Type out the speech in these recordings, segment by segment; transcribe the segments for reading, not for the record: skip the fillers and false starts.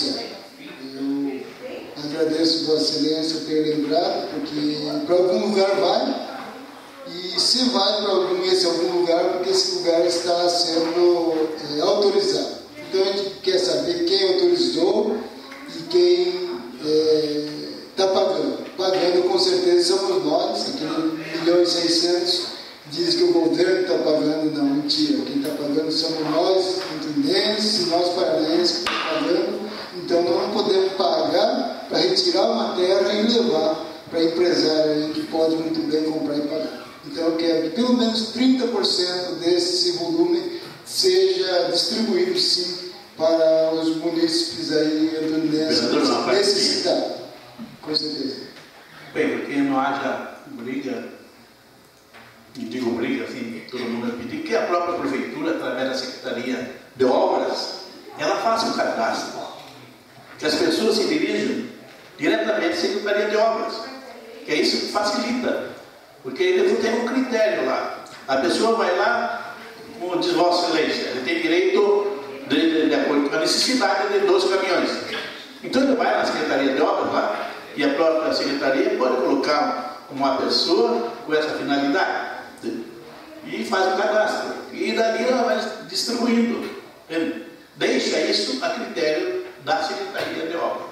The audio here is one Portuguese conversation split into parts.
certo. Eu agradeço Vossa Excelência ter lembrado, porque para algum lugar vai, e se vai para algum lugar, porque esse lugar está sendo autorizado. Então a gente quer saber quem autorizou e quem está pagando. Pagando com certeza somos nós, aquele 1.600.000 diz que o governo está pagando, não, mentira. Quem está pagando somos nós, intendentes, e nós paranaenses que estamos pagando. Então nós não podemos pagar para retirar uma terra e levar para empresário que pode muito bem comprar e pagar. Então eu quero que pelo menos 30% desse volume seja distribuído sim para os munícipes aí necessitados. Com certeza. Bem, porque não haja briga, e digo briga, assim, todo mundo vai pedir que a própria prefeitura, através da Secretaria de Obras, ela faça um cadastro, que as pessoas se dirijam diretamente à Secretaria de Obras, que é isso que facilita, porque ele tem um critério lá. A pessoa vai lá, como diz Vossa Excelência, ele tem direito de acordo com a necessidade de 12 caminhões. Então ele vai na Secretaria de Obras lá, e a própria Secretaria pode colocar uma pessoa com essa finalidade e faz o cadastro. E dali ela vai distribuindo. Deixa isso a critério da Secretaria de Obras.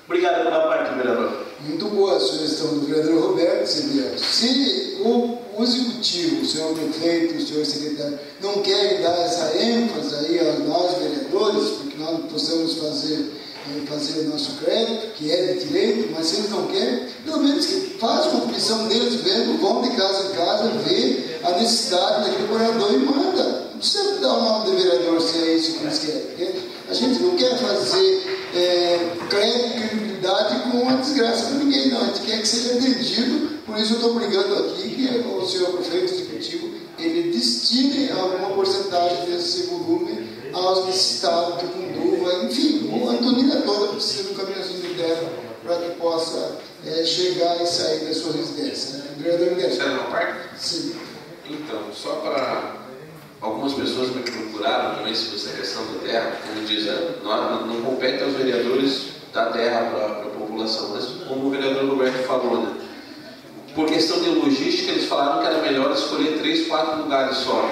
Obrigado pela parte, vereador. Muito boa a sugestão do vereador Roberto Severo. Se o executivo, o senhor prefeito, o senhor secretário, não querem dar essa ênfase aí a nós vereadores, porque nós possamos fazer o nosso crédito, que é de direito, mas se eles não querem, pelo menos que façam uma comissão deles vendo, vão de casa em casa, ver a necessidade daquele morador e manda. Não precisa dar o nome de vereador se é isso que eles querem. Porque a gente não quer fazer crédito e credibilidade com uma desgraça para ninguém, não. A gente quer que seja atendido, por isso eu estou brigando aqui que o senhor prefeito executivo ele destine alguma porcentagem desse volume aos necessitados de Cunduva, enfim, a Antonina toda precisa de um caminhãozinho de terra para que possa chegar e sair da sua residência. Vereador Miguel. Você era uma parte? Sim. Então, só para algumas pessoas me procuraram também sobre essa questão da terra, como diz, não compete aos vereadores dar terra para a população, mas como o vereador Roberto falou, né? Por questão de logística, eles falaram que era melhor escolher 3, 4 lugares só.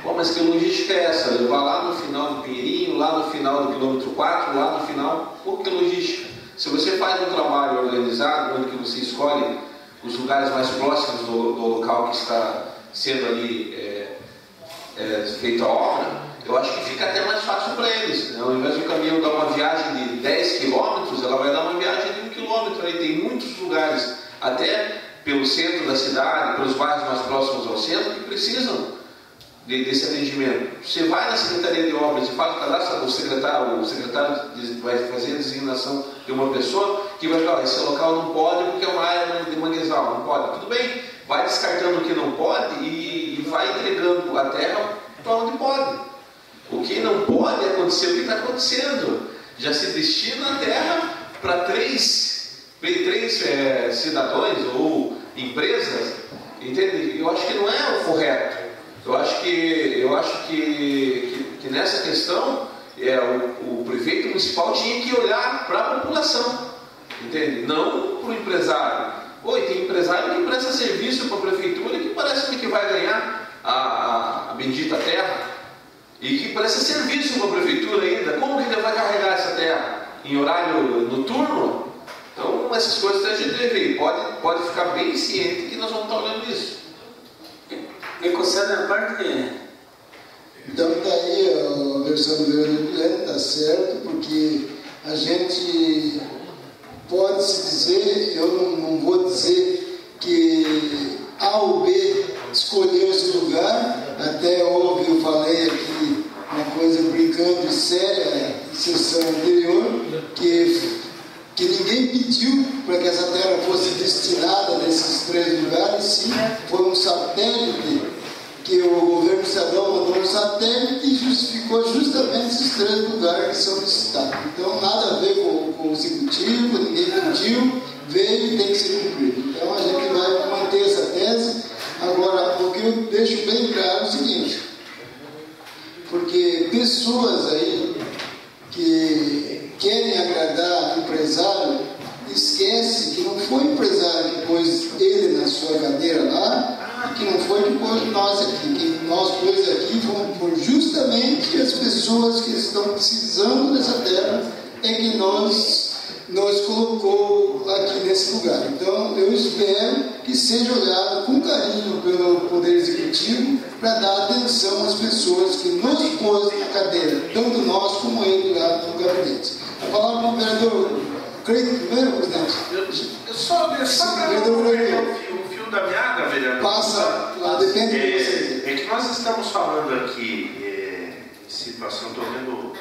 Pô, mas que logística é essa? Levar lá no final do Pinheirinho, lá no final do quilômetro 4, lá no final... Pô, que logística? Se você faz um trabalho organizado, onde que você escolhe os lugares mais próximos do local que está sendo ali feita a obra, eu acho que fica até mais fácil para eles, né? Ao invés do caminhão dar uma viagem de 10 quilômetros, ela vai dar uma viagem de 1 quilômetro. Aí tem muitos lugares, até pelo centro da cidade, pelos bairros mais próximos ao centro, que precisam desse atendimento. Você vai na Secretaria de Obras e faz o cadastro, o secretário vai fazer a designação de uma pessoa que vai falar, esse local não pode porque é uma área de manguezal, não pode. Tudo bem, vai descartando o que não pode e vai entregando a terra para onde pode. O que não pode é acontecer o que está acontecendo. Já se destina a terra para três cidadãos ou empresas, entende? Eu acho que não é o correto. Eu acho que nessa questão o prefeito municipal tinha que olhar para a população, entende? Não para o empresário. Oi, tem empresário que presta serviço para a prefeitura que parece que vai ganhar a bendita terra e que presta serviço para a prefeitura ainda. Como que ele vai carregar essa terra? Em horário noturno? Então, essas coisas a gente deve ver. Pode ficar bem ciente que nós vamos estar olhando isso. Me concede a parte que... Então está aí a versão do vereador Guilherme, está certo, porque a gente pode se dizer, eu não vou dizer que A ou B escolheu esse lugar, até eu falei aqui uma coisa brincando séria em sessão anterior, que ninguém pediu para que essa terra fosse destinada nesses 3 lugares, sim, foi um satélite que o governo estadual mandou um satélite e justificou justamente esses 3 lugares que são licitados. Então, nada a ver com o executivo, ninguém pediu, veio e tem que ser cumprido. Então, a gente vai manter essa tese. Agora, o que eu deixo bem claro é o seguinte, porque pessoas aí que querem agradar foi o empresário que pôs ele na sua cadeira lá, que não foi que pôs nós aqui. Que nós pôs aqui foram justamente as pessoas que estão precisando dessa terra, é que nós colocou aqui nesse lugar. Então, eu espero que seja olhado com carinho pelo Poder Executivo para dar atenção às pessoas que nos pôs na cadeira, tanto nós como ele lá no gabinete. A palavra para o vereador Cleito primeiro, presidente. Eu só para o fio da meada, vereador. Passa lá, depende de vocês. É que nós estamos falando aqui em situação, estou vendo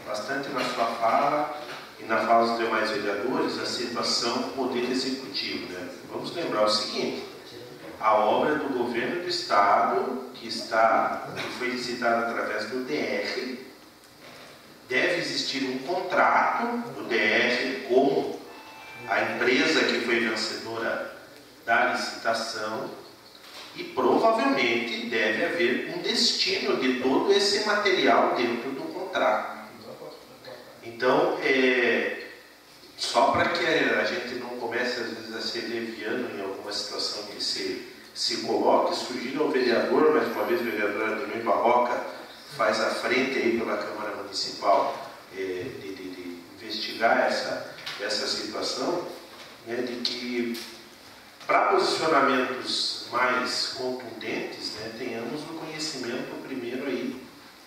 bastante na sua fala e na fala dos demais vereadores, a situação Poder Executivo, né? Vamos lembrar o seguinte: a obra do governo do Estado, que foi licitada através do DR, deve existir um contrato do DR com a empresa que foi vencedora da licitação e provavelmente deve haver um destino de todo esse material dentro do contrato. Então, só para que a gente não comece às vezes a ser leviano em alguma situação que se coloque, sugiro ao vereador, mais uma vez o vereador Ademir Barroca faz a frente aí pela Câmara Municipal de investigar essa situação, né, de que para posicionamentos mais contundentes, né, tenhamos o conhecimento primeiro aí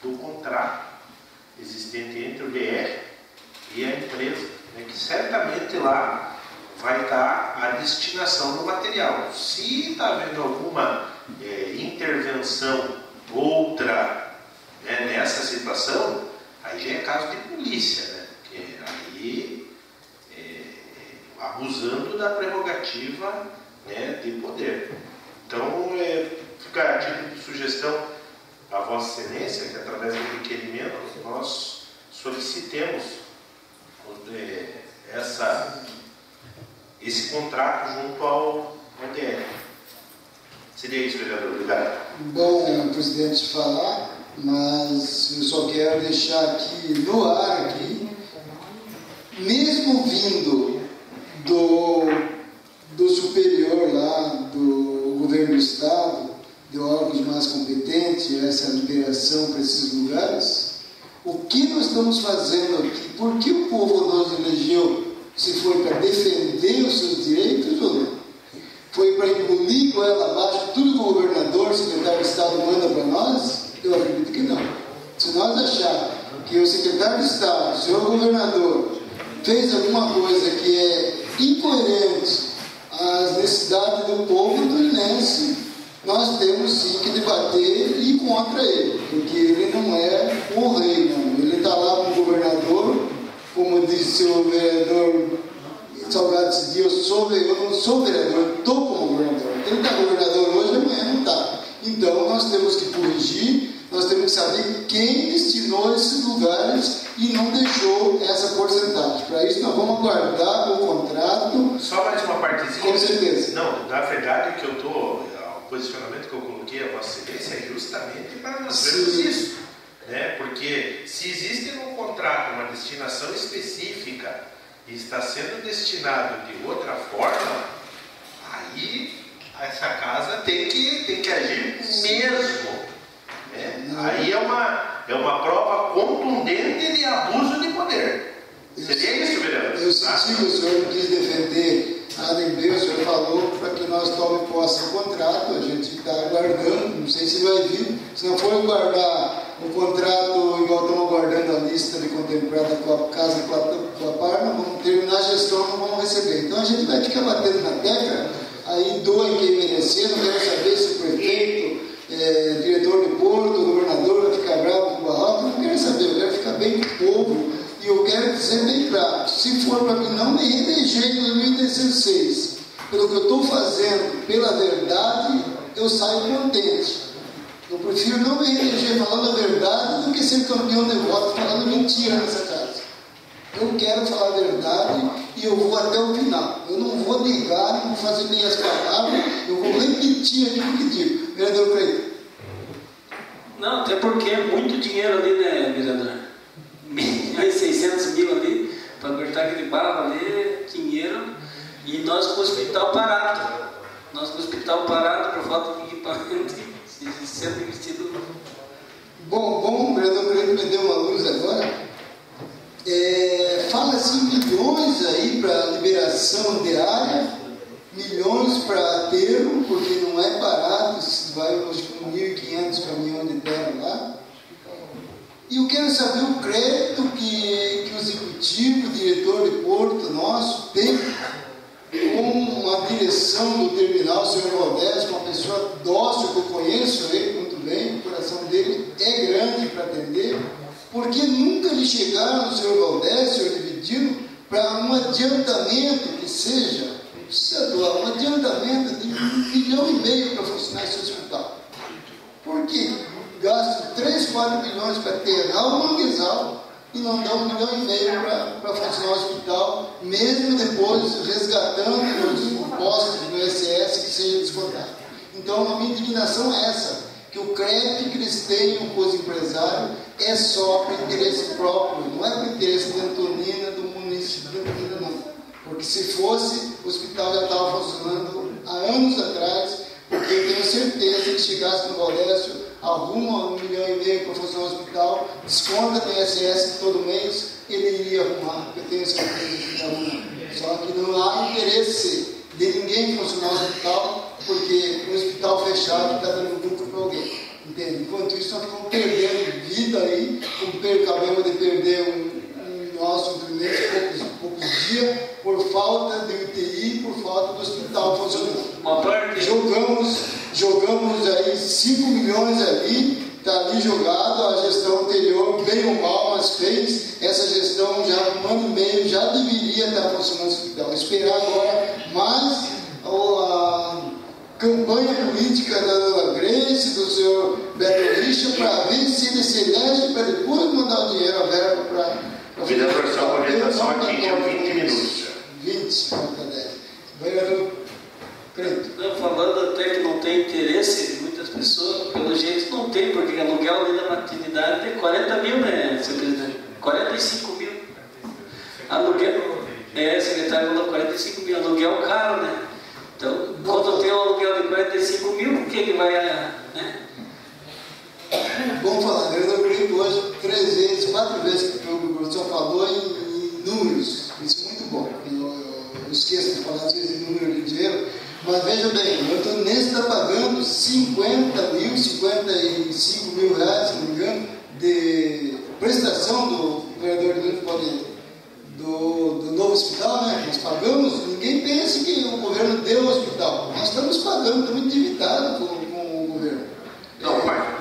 do contrato existente entre o DR e a empresa, né, que certamente lá vai estar a destinação do material. Se está havendo alguma intervenção outra, né, nessa situação, aí já é caso de polícia, né? Porque aí abusando da prerrogativa, né, de poder. Então, fica a título de sugestão a Vossa Excelência que através do requerimento nós solicitemos esse contrato junto ao DR. Seria isso, vereador. Obrigado. Bom, presidente, falar, mas eu só quero deixar aqui no ar aqui, mesmo vindo do superior lá, do governo do Estado, de órgãos mais competentes, essa liberação para esses lugares, o que nós estamos fazendo aqui? Por que o povo nos elegeu? Se foi para defender os seus direitos ou não? Foi para engolir goela abaixo tudo que o governador, o secretário de Estado manda para nós? Eu acredito que não. Se nós acharmos que o secretário de Estado, o senhor governador, fez alguma coisa que é incoerente às necessidades do povo turinense, nós temos sim que debater e ir contra ele, porque ele não é o rei, não. Ele está lá como governador, como disse o vereador Salgado esse dia, eu não sou vereador, eu estou como governador. Ele está governador hoje, amanhã não está. Então nós temos que corrigir, nós temos que saber quem destinou esses lugares e não deixou essa porcentagem. Para isso nós vamos aguardar o contrato. Só mais uma partezinha. Com certeza. Não, na verdade que o posicionamento que eu coloquei a Vossa Excelência é justamente para nós vermos isso, né? Porque se existe no contrato uma destinação específica e está sendo destinado de outra forma, aí essa casa tem que agir mesmo, né? Aí é uma prova contundente de abuso de poder. Seria isso, vereador? Eu senti que o senhor não quis defender nada em Deus, o senhor falou para que nós tomemos posse do contrato, a gente está aguardando, não sei se vai vir, se não for guardar o contrato igual estamos aguardando a lista de contemplada com a casa com a par, nós vamos terminar a gestão, não vamos receber. Então a gente vai ficar batendo na tecla, aí doem quem merecer, não quero saber se o prefeito, diretor do porto, o governador vai ficar bravo com o Barroca, não quero saber, eu quero ficar bem com o povo. E eu quero dizer bem claro, se for para mim não me reeleger em 2016, pelo que eu estou fazendo, pela verdade, eu saio contente. Eu prefiro não me reeleger falando a verdade do que ser campeão de voto falando mentira nessa casa. Eu quero falar a verdade e eu vou até o final. Eu não vou negar, não vou fazer meias palavras, eu vou repetir aquilo que digo. Vereador Cleito. Não, até porque é muito dinheiro ali, né, vereador? 600 mil ali, para cortar aquele bala ali, dinheiro. E nós com o hospital parado. Nós com o hospital parado por falta de equipamento sendo investido. Bom, o vereador Grande me deu uma luz agora. Fala-se em milhões aí para liberação de área, milhões para aterro, porque não é barato, vai hoje com 1.500 caminhões de terra lá. E eu quero saber o crédito que o executivo, o diretor de porto nosso tem com uma direção do terminal, o senhor Valdés, uma pessoa dócil, que eu conheço ele muito bem, o coração dele é grande para atender, porque nunca lhe chegaram, o senhor Valdés, o senhor Dividido, para um adiantamento que seja, não precisa doar, um adiantamento de 1,5 milhão para funcionar esse hospital. Por quê? Gastam 3, 4 milhões para aterrar o manguezal e não dão 1,5 milhão para funcionar o hospital, mesmo depois resgatando os impostos do INSS que seja descontado. Então, a minha indignação é essa, que o crédito que eles tenham com os empresários é só para interesse próprio, não é para interesse de Antonina, do município de Antonina, não. Porque se fosse, o hospital já estava funcionando há anos atrás, porque eu tenho certeza que chegasse no Valdécio, arruma 1,5 milhão para funcionar o hospital, desconta do INSS todo mês, ele iria arrumar, eu tenho certeza que ia arrumar. Só que não há interesse de ninguém funcionar o hospital, porque o hospital fechado está dando lucro para alguém. Entende? Enquanto isso, nós estamos perdendo vida aí, acabamos de perder um nosso cliente poucos dias, por falta de UTI, por falta do hospital funcionando. Jogamos aí 5 milhões ali, está ali jogado, a gestão anterior, bem ou mal, mas fez, essa gestão já há 1 ano e meio, já deveria estar funcionando o hospital. Esperar agora mais a campanha política da dona Grace, do senhor Beto Richa, para ver se ele se elege, para depois mandar o dinheiro, a verba para... Vereador, sua orientação aqui tinha 20 minutos. 20, conta 10. Vereador Credo. Falando até que não tem interesse de muitas pessoas, pelo jeito não tem, porque aluguel ali da maternidade tem 40 mil, né, senhor presidente? 45 mil. Aluguel, secretário falou 45 mil, aluguel caro, né? Então, quando tem um aluguel de 45 mil, por que ele vai, né? Vamos falar, vereador Credo, hoje 3 vezes, 4 vezes que o professor falou em números. Isso é muito bom. Eu esqueço de falar às vezes em número de dinheiro, mas veja bem, eu estou nesse está pagando 50 mil, 55 mil reais, se não me engano, de prestação do vereador do novo hospital, né? Nós pagamos, ninguém pensa que o governo deu o hospital. Nós estamos pagando, estamos endividados com o governo. Não, pai.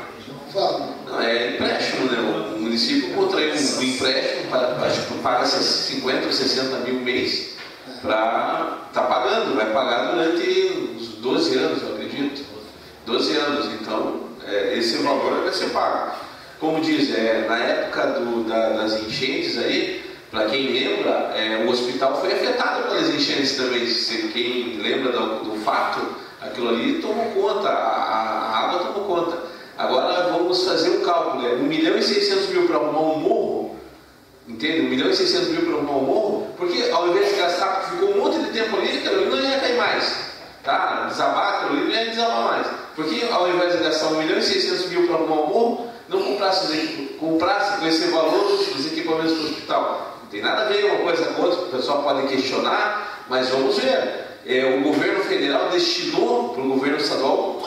Fala. Não, é empréstimo, né? O município contraiu um empréstimo, acho que paga 50 ou 60 mil mês para estar pagando, vai pagar durante uns 12 anos, eu acredito. 12 anos, então esse valor vai ser pago. Como diz, na época das enchentes aí, para quem lembra, o hospital foi afetado pelas enchentes também. Se quem lembra do fato, aquilo ali tomou conta, a água tomou conta. Agora vamos fazer um cálculo, 1.600.000 para arrumar um morro, entende? 1.600.000 para arrumar um morro, porque ao invés de gastar, ficou um monte de tempo ali, aquilo ali não ia cair mais, tá? Desabar aquilo ali não ia desabar mais, porque ao invés de gastar 1.600.000 para arrumar um morro, não comprasse com esse valor os equipamentos do hospital. Não tem nada a ver uma coisa com outra, o pessoal pode questionar, mas vamos ver. O governo federal destinou para o governo estadual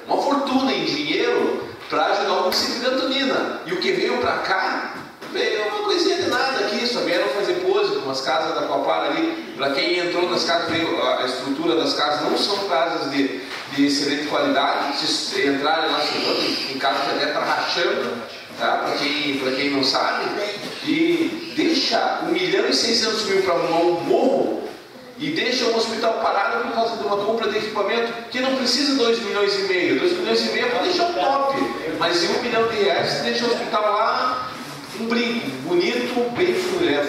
uma fortuna em dinheiro para ajudar o município de Antonina. E o que veio para cá, veio uma coisinha de nada aqui, só vieram fazer pose com umas casas da Coapar ali. Para quem entrou nas casas, a estrutura das casas não são casas de excelente qualidade. Se entrarem lá, em casa que até está rachando, tá? Para quem não sabe. E deixa 1.600.000 para arrumar um morro, e deixa o hospital parado por causa de uma compra de equipamento que não precisa de 2,5 milhões. 2,5 milhões é para deixar o top, mas em R$1 milhão você deixa o hospital lá um brinco, bonito, bem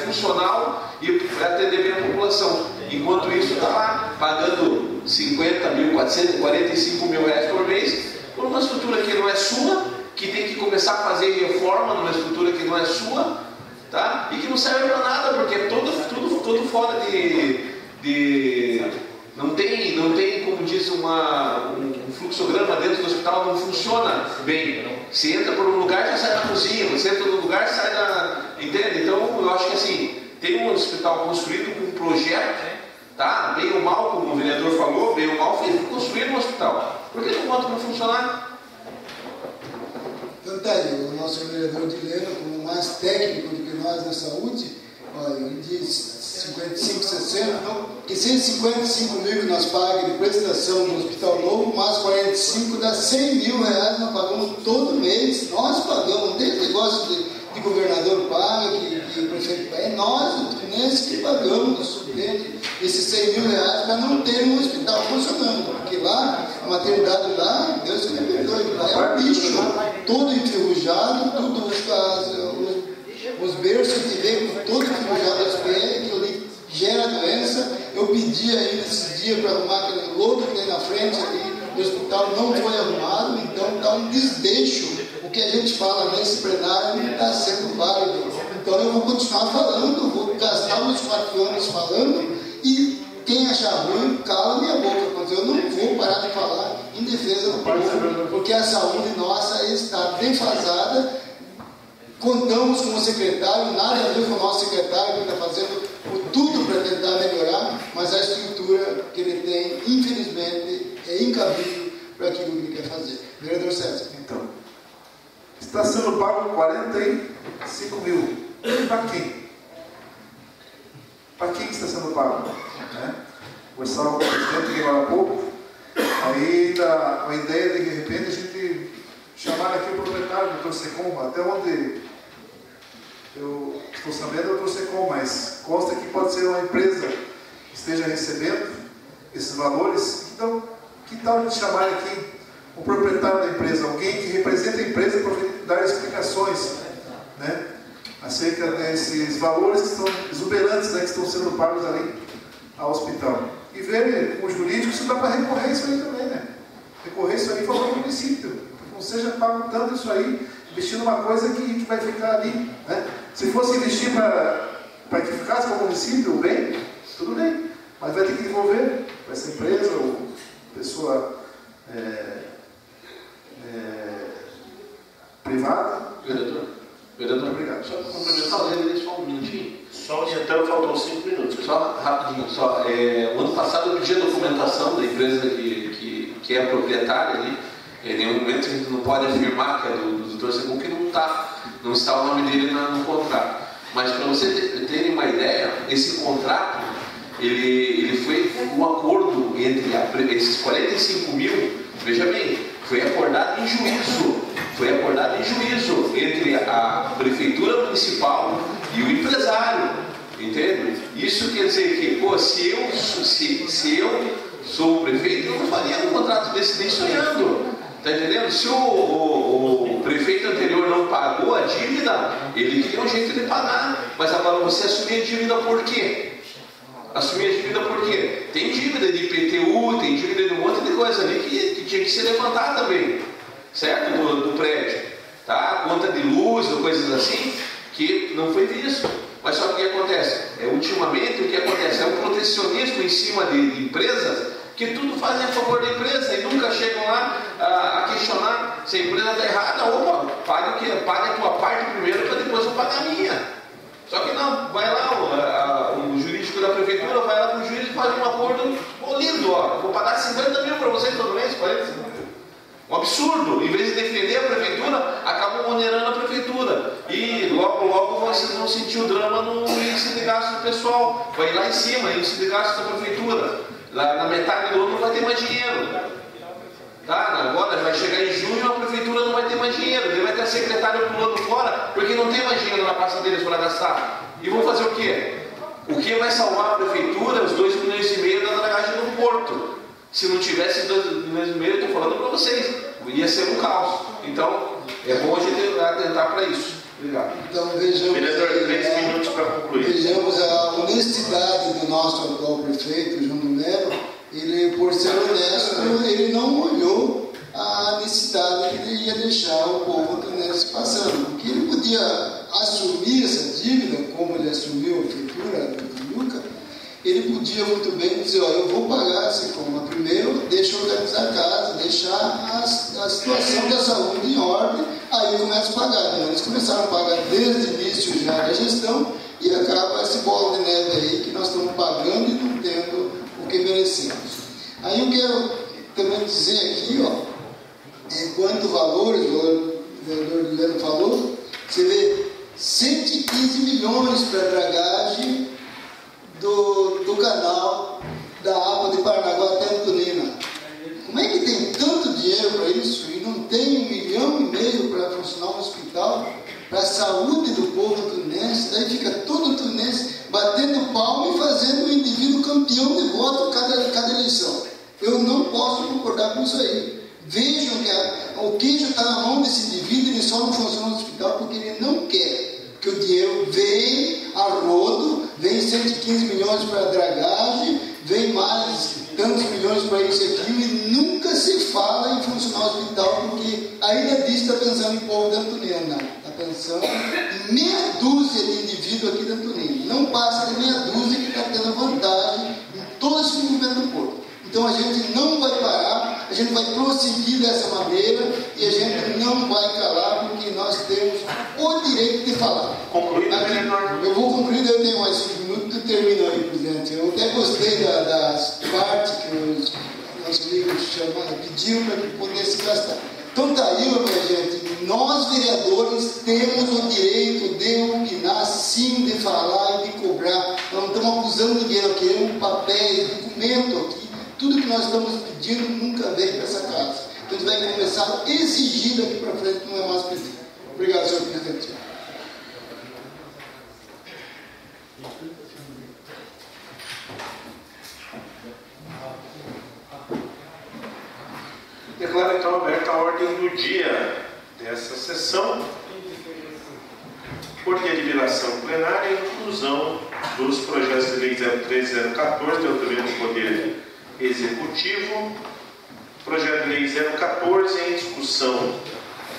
funcional e atender bem a população. Enquanto isso está lá pagando 50 mil, 445 mil reais por mês por uma estrutura que não é sua, que tem que começar a fazer reforma numa estrutura que não é sua, tá? E que não serve para nada, porque é tudo fora de não tem, como diz, um fluxograma dentro do hospital, não funciona bem. Você entra por um lugar, já sai da cozinha, você entra no lugar, sai da... Entende? Então, eu acho que assim, tem um hospital construído com um projeto, tá? Bem ou mal, como o vereador falou, bem ou mal, foi construído um hospital. Por que não bota para funcionar? Então tá aí, o nosso vereador Dileno, como mais técnico do que nós na saúde, olha, ele diz 55, 60, então, que 155 mil que nós pagamos de prestação no hospital novo, mais 45 dá 100 mil reais, nós pagamos todo mês, nós pagamos, não tem esse negócio de governador paga, que o prefeito paga, é nós, nesse que pagamos, entende? Esses 100 mil reais para não ter um hospital funcionando, porque lá, a maternidade lá, Deus que me perdoe, lá é um bicho, todo enferrujado, tudo os berços que vem com todo enferrujado as pés, que ali gera doença. Eu pedi ainda esses dias para arrumar aquele lodo que tem na frente ali do hospital, não foi arrumado, então está um desdeixo. O que a gente fala nesse plenário não está sendo válido. Então eu vou continuar falando, vou gastar meus 4 anos falando, e quem achar ruim, cala minha boca, mas eu não vou parar de falar em defesa do povo, porque a saúde nossa está defasada. Contamos com o secretário, nada a ver com o nosso secretário, que está fazendo tudo para tentar melhorar, mas a estrutura que ele tem, infelizmente, é incabível para aquilo que ele quer fazer. Vereador César. Então, está sendo pago 45 mil. Para quem? Para quem está sendo pago? Né? Conversava com o presidente agora há pouco, aí dá uma ideia de repente a gente chamar aqui o proprietário do Dr. Secom, até onde eu estou sabendo do Dr. Secom, mas consta que pode ser uma empresa que esteja recebendo esses valores. Então, que tal a gente chamar aqui o proprietário da empresa, alguém que representa a empresa para dar explicações, né, acerca desses valores que são exuberantes, né, que estão sendo pagos ali ao hospital. E ver com o jurídico se dá para recorrer isso aí também, né? Recorrer isso aí em favor do município. Não seja pago tanto isso aí, investir numa coisa que vai ficar ali, né? Se fosse investir para que ficasse com o município bem, tudo bem, mas vai ter que devolver para essa empresa ou pessoa privada. Vereador, obrigado. Só para complementar ele, só um minutinho. Só orientando, faltam 5 minutos. Só rapidinho, o ano passado eu pedi a documentação da empresa que é a proprietária ali. Em nenhum momento a gente não pode afirmar que é do Dr. Secom, que não está o nome dele no contrato. Mas para você terem uma ideia, esse contrato ele foi um acordo entre esses 45 mil, veja bem, foi acordado em juízo. Foi acordado em juízo entre a prefeitura municipal e o empresário, entende? Isso quer dizer que, pô, se eu sou o prefeito, eu não faria um contrato desse nem sonhando. Está entendendo? Se o prefeito anterior não pagou a dívida, ele queria um jeito de pagar. Mas agora você assumir a dívida por quê? Assumir a dívida por quê? Tem dívida de IPTU, tem dívida de um monte de coisa ali que tinha que ser levantada também, certo? Do prédio, tá? Conta de luz ou coisas assim, que não foi visto. Mas só que o que acontece? Ultimamente o que acontece é um protecionismo em cima de empresas que tudo fazem a favor da empresa e nunca chegam lá a questionar se a empresa está errada. Opa, pague a tua parte primeiro para depois eu pagar a minha. Só que não, vai lá o jurídico da prefeitura, vai lá com o juiz e faz um acordo lindo, ó, vou pagar 50 mil para vocês todo mês, 45 mil. Um absurdo. Em vez de defender a prefeitura, acabam onerando a prefeitura. E logo vocês vão sentir o drama no índice de gasto do pessoal. Vai lá em cima, índice de gasto da prefeitura. Lá na metade do ano não vai ter mais dinheiro. Tá? Agora vai chegar em junho, a prefeitura não vai ter mais dinheiro. Ele vai ter a secretária pulando fora, porque não tem mais dinheiro na pasta deles para gastar. E vão fazer o quê? O que vai salvar a prefeitura? Os 2,5 milhões da dragagem do Porto. Se não tivesse 2,5 milhões, eu estou falando para vocês, ia ser um caos. Então, é bom a gente atentar para isso. Obrigado. Então, vejamos, vereador, 3 minutos para concluir. Vejamos a honestidade do nosso atual prefeito, João Melo. Ele, por ser honesto, ele não olhou a necessidade que ele ia deixar o povo se passando. Porque ele podia assumir essa dívida, como ele assumiu a prefeitura do Tijuca, ele podia muito bem dizer, ó, eu vou pagar essa coma primeiro, deixa eu organizar a casa, deixar a situação da saúde em ordem, aí eu começo a pagar. Eles começaram a pagar desde o início já da gestão e acaba esse bola de neve aí que nós estamos pagando e não tendo o que merecemos. Aí eu quero também dizer aqui, ó, quanto valores, o vereador Guilherme falou, você vê 115 milhões para a dragagem do canal da água de Paranaguá até Antonina. Como é que tem tanto dinheiro para isso e não tem 1,5 milhão para funcionar um hospital, para a saúde do povo tunense? Daí fica todo tunense batendo palma e fazendo o indivíduo campeão de voto cada eleição. Eu não posso concordar com isso aí. Vejam que o queijo está na mão desse indivíduo, ele só não funciona no hospital porque ele não quer. Que o dinheiro vem a rodo, vem 115 milhões para a dragagem, vem mais tantos milhões para isso e aquilo, e nunca se fala em funcionar o hospital, porque ainda diz que está pensando em povo da Antonina, está pensando em meia dúzia de indivíduos aqui da Antonina. Não passa de meia dúzia que está tendo vantagem em todo esse movimento do povo. Então a gente não vai parar, a gente vai prosseguir dessa maneira e a gente não vai calar, porque nós temos o direito de falar. Concluído, eu vou concluir, eu tenho mais 5 minutos e termino aí, presidente. Eu até gostei das partes que os nossos amigos pediram para que pudesse gastar. Então está aí, minha gente, nós vereadores temos o direito de opinar, sim, de falar e de cobrar. Nós não estamos acusando ninguém, nós queremos papéis, documento aqui. Tudo que nós estamos pedindo nunca vem para essa casa. Então a gente vai começar a exigir daqui para frente, não é mais pedir. Obrigado, senhor presidente. Declaro então aberta a ordem do dia dessa sessão, por deliberação plenária e inclusão dos projetos de lei 013/014, de autoria do Poder Executivo, projeto de lei 014 em discussão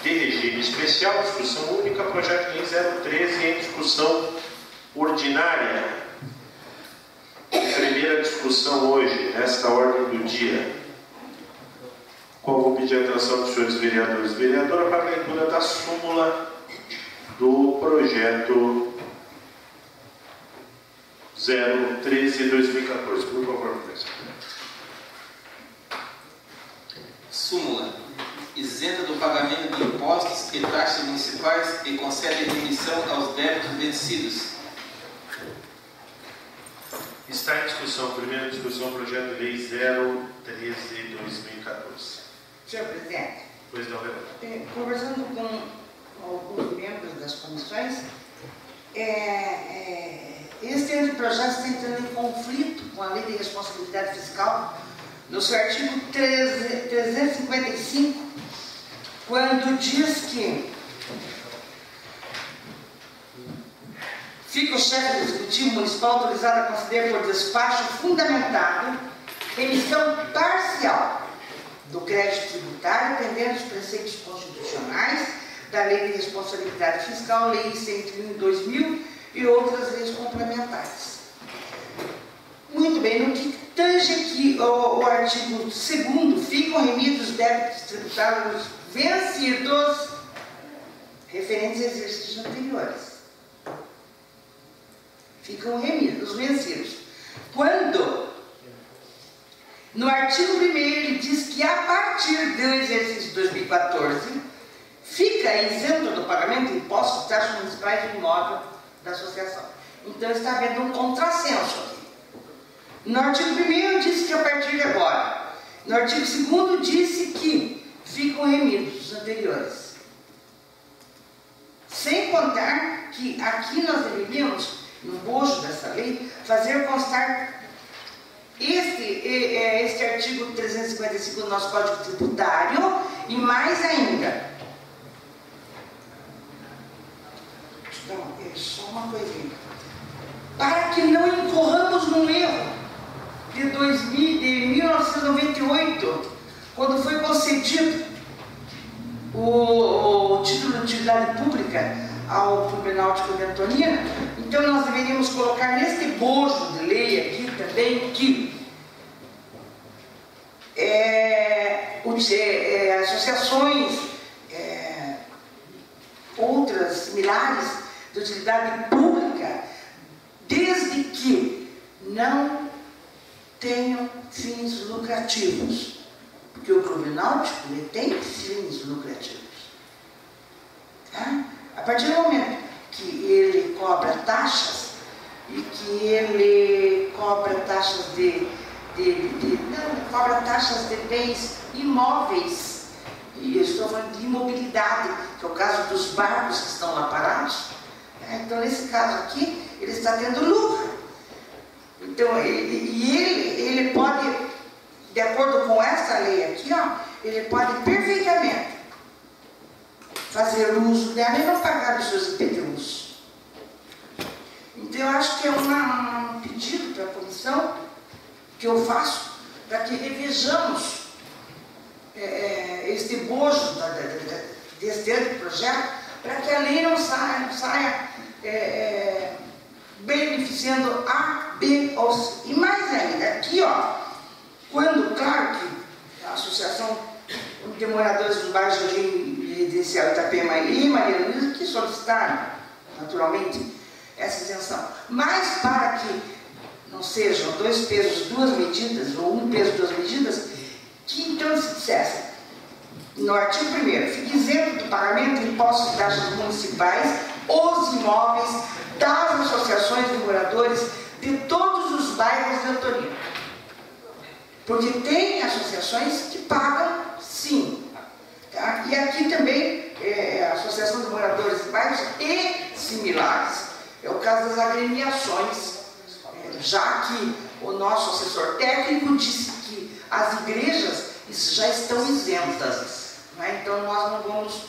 de regime especial, discussão única, projeto de lei 013 em discussão ordinária. Primeira discussão hoje, nesta ordem do dia, qual vou pedir a atenção dos senhores vereadores e vereadoras para a leitura da súmula do projeto 013/2014. Por favor, professor. Súmula. Isenta do pagamento de impostos e taxas municipais e concede remissão aos débitos vencidos. Está em discussão, primeira discussão, projeto de lei 013/2014. Senhor presidente, Pois não, vereador. Conversando com alguns membros das comissões, esse projeto está entrando em conflito com a Lei de Responsabilidade Fiscal, no seu artigo 355, quando diz que fica o chefe do Executivo Municipal autorizado a conceder por despacho fundamentado remissão parcial do crédito tributário, atendendo os preceitos constitucionais da Lei de Responsabilidade Fiscal, Lei 101/2000 e outras leis complementares. Muito bem, no que tange aqui o artigo 2º, ficam remidos os débitos tributários vencidos referentes a exercícios anteriores. Ficam remidos, vencidos. Quando, no artigo 1º, ele diz que a partir do exercício 2014, fica isento do pagamento de impostos e taxas municipais de imóvel da associação. Então está havendo um contrassenso aqui. No artigo 1º disse que a partir de agora. No artigo 2º disse que ficam remidos os anteriores. Sem contar que aqui nós deveríamos, no bojo dessa lei, fazer constar este artigo 355 do nosso Código Tributário e mais ainda. Então, só uma coisinha. Para que não incorramos num erro de 1998, quando foi concedido o título de utilidade pública ao Clube Náutico de Antonina, Então nós deveríamos colocar neste bojo de lei aqui também que associações outras similares de utilidade pública, desde que não tenham fins lucrativos, porque o clube náutico ele tem fins lucrativos. Tá? A partir do momento que ele cobra taxas e que ele cobra taxas cobra taxas de bens imóveis, e eu estou falando de imobilidade, que é o caso dos barcos que estão lá parados. Então, nesse caso aqui, ele está tendo lucro. Então, ele pode, de acordo com essa lei aqui, ó, ele pode perfeitamente fazer uso dela e não pagar os seus IPTUs. Então, eu acho que é um pedido para a comissão que eu faço para que revejamos este bojo desse projeto, para que a lei não saia beneficiando A, B ou C. E mais ainda, aqui, ó, quando, claro que a Associação de Moradores dos Bairros de Origem Residencial Itapema e Maria Luísa que solicitaram, naturalmente, essa isenção. Mas para que não sejam 2 pesos, 2 medidas, ou 1 peso, 2 medidas, que então se dissesse, no artigo 1º, fique isento do pagamento de impostos e taxas municipais os imóveis das associações de moradores de todos os bairros de autoria. Porque tem associações que pagam, sim. Tá? E aqui também, a Associação de Moradores de Bairros e similares. É o caso das agremiações, já que o nosso assessor técnico disse que as igrejas já estão isentas. Né? Então, nós não vamos...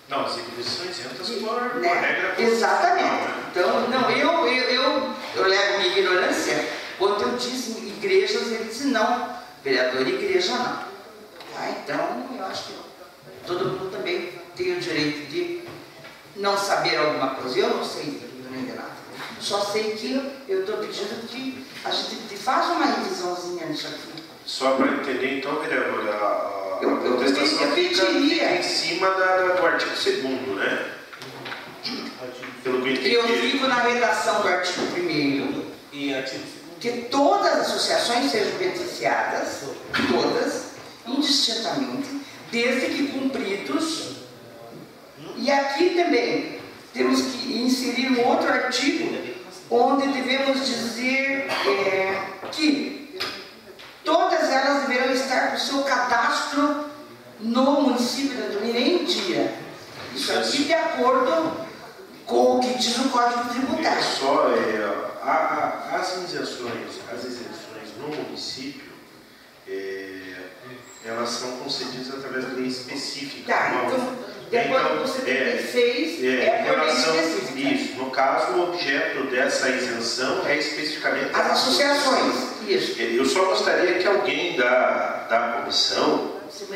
Não, as igrejas são isentas por regra. Exatamente. Então, não, eu levo minha ignorância quando eu disse igrejas, ele disse não, vereador, igreja não. Tá? Então, eu acho que todo mundo também tem o direito de não saber alguma coisa. Eu não sei ainda nada. Só sei que eu estou pedindo que a gente faça uma revisãozinha nisso aqui. Só para entender, então, vereadora, a contestação fica em cima do artigo 2º, né? Pelo que eu fico na redação do artigo 1º e artigo 2º. Que todas as associações sejam beneficiadas, todas, indistintamente, desde que cumpridos. E aqui também temos que inserir um outro artigo onde devemos dizer que todas elas deverão estar com o seu cadastro no município de Antonina em dia. Isso aqui de acordo com o que diz o Código Tributário. Só as isenções no município, elas são concedidas através de lei específica. Tá, então, de acordo com o 76, por lei específica. Isso, no caso, o objeto dessa isenção é especificamente as associações. Isso. Eu só gostaria que alguém da comissão se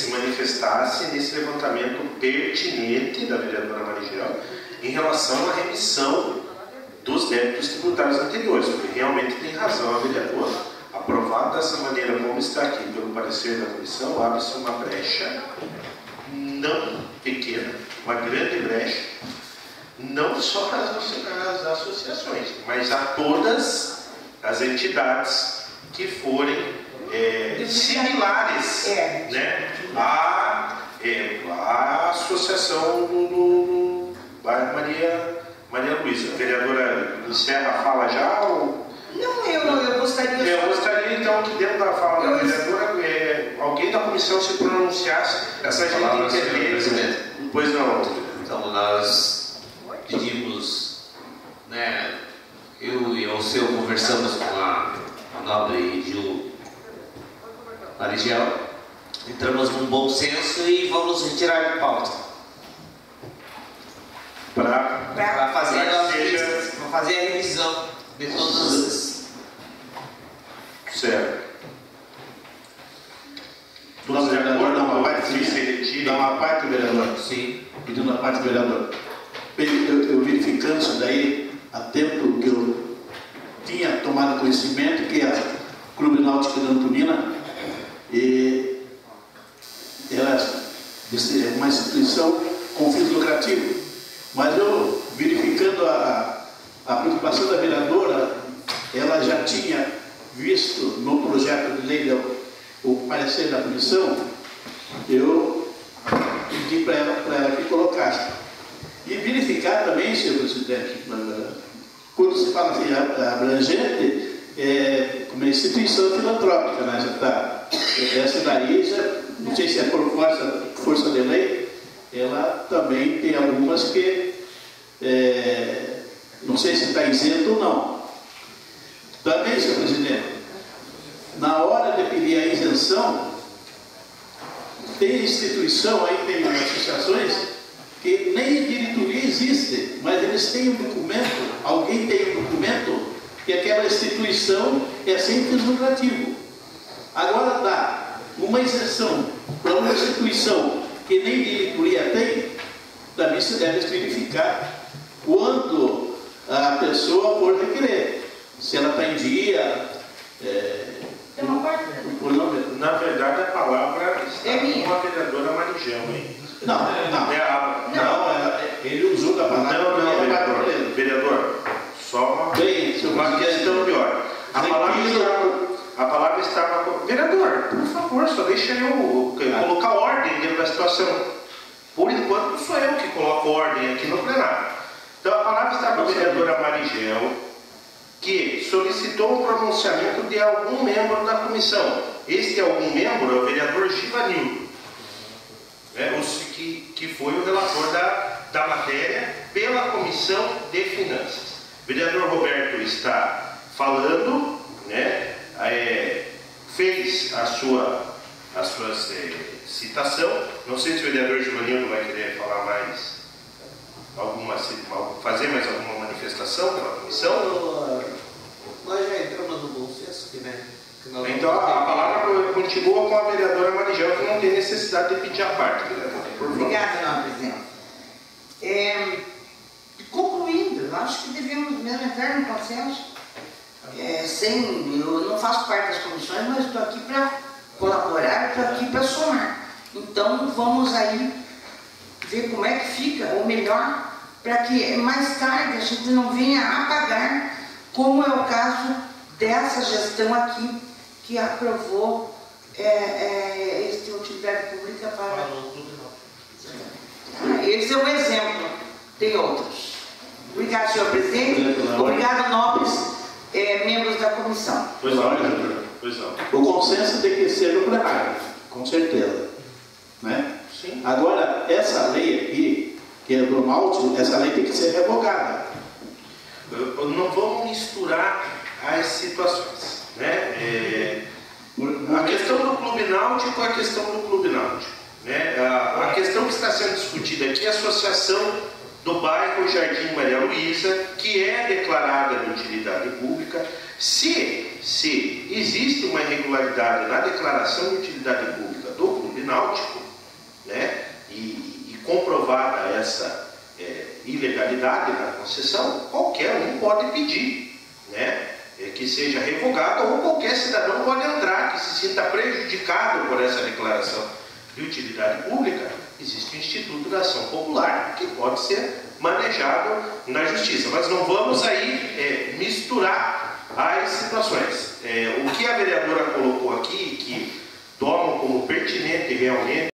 manifestasse nesse levantamento pertinente da vereadora Marigel em relação à remissão dos débitos tributários anteriores, porque realmente tem razão a vereadora. Aprovado dessa maneira como está aqui pelo parecer da comissão, abre-se uma brecha não pequena, uma grande brecha, não só às associações, mas a todas as entidades que forem similares, né, à associação do bairro Maria Luísa. A vereadora encerra a fala já? Ou... Não, eu gostaria... Eu gostaria então que dentro da fala da vereadora alguém da comissão se pronunciasse, essa gente entender. Pois não. Então nós pedimos, né, eu e o seu conversamos com a nobre Gil Marigel, entramos num bom senso e vamos retirar de pauta. Para fazer a revisão de todas as... Certo. Nosso vereador dá uma parte, vereador. Sim. Pedindo uma parte, vereador. Eu verificando isso daí, há tempo que eu tinha tomado conhecimento, que é a Clube Náutico de Antonina, e ela é uma instituição com fins lucrativos. Mas eu, verificando a preocupação da vereadora, ela já tinha visto no projeto de lei o parecer da comissão, eu pedi para ela que colocasse. E verificar também, senhor presidente, quando se fala assim, abrangente, como é instituição filantrópica, né? Já está. Essa daí, já, não sei se é por força de lei, ela também tem algumas que não sei se está isento ou não. Também, senhor presidente, na hora de pedir a isenção, tem instituição aí, tem associações que nem a diretoria existe, mas eles têm um documento, alguém tem um documento que aquela instituição é sem fins lucrativo. Agora dá uma isenção para uma instituição que nem diretoria tem, também se deve verificar quando a pessoa for requerer, se ela está em dia. Tem uma parte? Na verdade, a palavra está com a vereadora Marijão, hein? Não, ele usou da palavra. Não, vereador, só uma questão pior. A palavra estava. Vereador, por favor, só deixa eu colocar ordem dentro da situação. Por enquanto, sou eu que coloco ordem aqui no plenário. Então, a palavra está com a vereadora Marijão, que solicitou um pronunciamento de algum membro da comissão. Este algum membro é o vereador Givanildo, que foi o relator da matéria pela Comissão de Finanças. O vereador Roberto está falando, fez a sua citação. Não sei se o vereador Givanildo vai querer falar mais, fazer mais alguma manifestação pela comissão. Nós já entramos no bom senso, Então a palavra continua com a vereadora Marijão, que não tem necessidade de pedir a parte, vereadora. Obrigada, senhor presidente. Concluindo, eu acho que devemos mesmo entrar no consenso. Eu não faço parte das comissões, mas estou aqui para colaborar, estou aqui para somar. Então vamos aí ver como é que fica, ou melhor, para que mais tarde a gente não venha apagar, como é o caso dessa gestão aqui, que aprovou esta utilidade pública para... Esse é um exemplo, tem outros. Obrigado, senhor presidente. Obrigado, nobres membros da comissão. Pois não, vereador. Pois não. O consenso tem que ser no plenário, com certeza. Né? Sim. Agora, essa lei aqui, que é do Náutico, essa lei tem que ser revogada. Não vamos misturar as situações. A questão do Clube Náutico é a questão do Clube Náutico. A questão que está sendo discutida aqui é a associação do bairro Jardim Maria Luísa, que é declarada de utilidade pública. Se existe uma irregularidade na declaração de utilidade pública do Clube Náutico, e comprovada essa ilegalidade na concessão, qualquer um pode pedir, que seja revogada, ou qualquer cidadão pode entrar que se sinta prejudicado por essa declaração de utilidade pública. Existe o Instituto da Ação Popular, que pode ser manejado na justiça, mas não vamos aí misturar as situações. O que a vereadora colocou aqui, que tomam como pertinente realmente